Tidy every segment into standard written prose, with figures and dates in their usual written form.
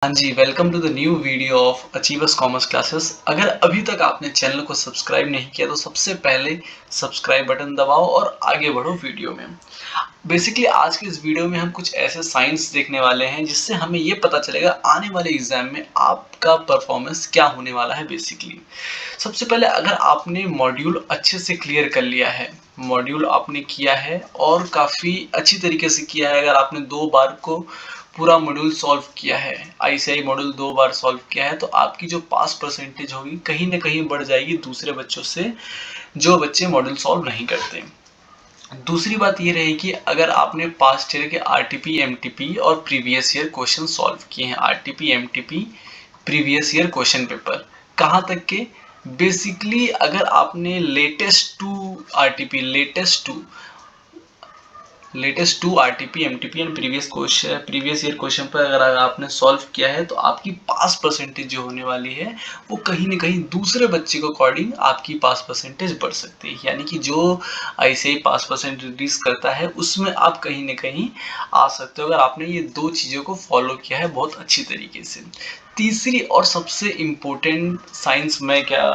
हाँ जी, welcome to the new video of Achievers Commerce Classes. अगर अभी तक आपने चैनल को सब्सक्राइब नहीं किया तो सबसे पहले सब्सक्राइब बटन दबाओ और आगे बढ़ो वीडियो में। बेसिकली आज के इस वीडियो में हम कुछ ऐसे साइंस देखने वाले हैं जिससे हमें ये पता चलेगा आने वाले एग्जाम में आपका परफॉर्मेंस क्या होने वाला है। बेसिकली सबसे पहले अगर आपने मॉड्यूल अच्छे से क्लियर कर लिया है, मॉड्यूल आपने किया है और काफ़ी अच्छी तरीके से किया है, अगर आपने 2 बार को पूरा मॉड्यूल सॉल्व किया है, आईसीआई मॉड्यूल 2 बार सॉल्व किया है, तो आपकी जो पास परसेंटेज होगी कहीं ना कहीं बढ़ जाएगी दूसरे बच्चों से जो बच्चे मॉड्यूल सॉल्व नहीं करते। दूसरी बात ये रहेगी, अगर आपने पास्ट ईयर के आरटीपी एमटीपी और प्रीवियस ईयर क्वेश्चन सॉल्व किए हैं, RTP MTP previous year question paper कहाँ तक के, बेसिकली अगर आपने latest two RTP MTP and previous year question पर अगर आपने सॉल्व किया है तो आपकी पास परसेंटेज जो होने वाली है वो कहीं ना कहीं दूसरे बच्चे को अकॉर्डिंग आपकी पास परसेंटेज बढ़ सकती है। यानी कि जो आईसीआई पास परसेंट रिलीज करता है उसमें आप कहीं ना कहीं आ सकते हो अगर आपने ये दो चीज़ों को फॉलो किया है बहुत अच्छी तरीके से। तीसरी और सबसे इम्पोर्टेंट साइंस मैं क्या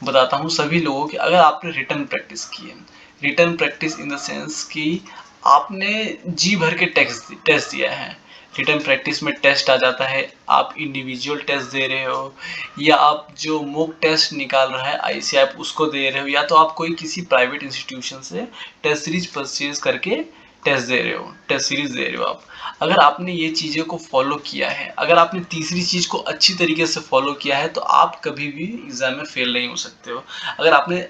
बताता हूँ सभी लोगों की, अगर आपने रिटर्न प्रैक्टिस की है, return practice in the sense कि आपने जी भर के टेस्ट दिया है, रिटर्न प्रैक्टिस में टेस्ट आ जाता है, आप इंडिविजुअल टेस्ट दे रहे हो या आप जो मॉक टेस्ट निकाल रहा है आईसीआई आप उसको दे रहे हो, या तो आप कोई किसी प्राइवेट इंस्टीट्यूशन से टेस्ट सीरीज परचेज करके टेस्ट दे रहे हो, टेस्ट सीरीज दे रहे हो आप। अगर आपने ये चीज़ों को फॉलो किया है, अगर आपने तीसरी चीज़ को अच्छी तरीके से फॉलो किया है तो आप कभी भी एग्जाम में फेल नहीं हो सकते हो। अगर आपने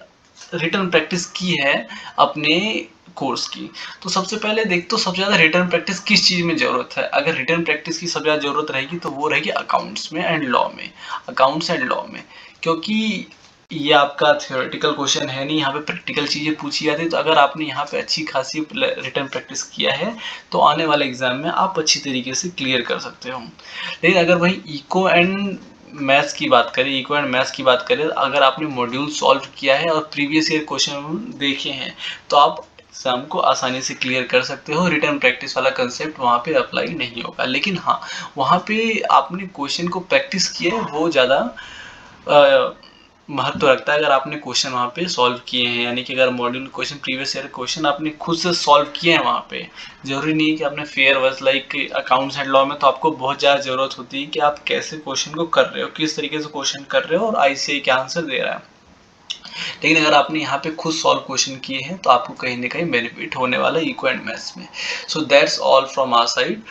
रिटर्न प्रैक्टिस की है अपने कोर्स की, तो सबसे पहले देख, तो सबसे ज़्यादा रिटर्न प्रैक्टिस किस चीज़ में ज़रूरत है। अगर रिटर्न प्रैक्टिस की सबसे ज़्यादा ज़रूरत रहेगी तो वो रहेगी अकाउंट्स में एंड लॉ में, अकाउंट्स एंड लॉ में, क्योंकि ये आपका थियोरेटिकल क्वेश्चन है नहीं, यहाँ पे प्रैक्टिकल चीज़ें पूछी जाती है। तो अगर आपने यहाँ पे अच्छी खासी रिटर्न प्रैक्टिस किया है तो आने वाले एग्जाम में आप अच्छी तरीके से क्लियर कर सकते हो। लेकिन अगर वही इको एंड मैथ्स की बात करें, इको एंड मैथ्स की बात करें, अगर आपने मॉड्यूल सॉल्व किया है और प्रीवियस ईयर क्वेश्चन देखे हैं तो आप एग्जाम को आसानी से क्लियर कर सकते हो। रिटर्न प्रैक्टिस वाला कंसेप्ट वहाँ पे अप्लाई नहीं होगा, लेकिन हाँ वहाँ पे आपने क्वेश्चन को प्रैक्टिस किया है वो ज़्यादा महत्व रखता है। अगर आपने क्वेश्चन वहाँ पे सॉल्व किए हैं, यानी कि अगर module question previous year question आपने खुद से सॉल्व किए हैं वहाँ पे, जरूरी नहीं है कि आपने फेयर वर्स लाइक अकाउंट्स एंड लॉ में तो आपको बहुत ज़्यादा ज़रूरत होती है कि आप कैसे क्वेश्चन को कर रहे हो, किस तरीके से क्वेश्चन कर रहे हो और आईसीआई क्या आंसर दे रहा है। लेकिन अगर आपने यहाँ पे खुद सॉल्व क्वेश्चन किए हैं तो आपको कहीं ना कहीं बेनिफिट होने वाला है इको एंड मैथ्स में। So that's all from our side.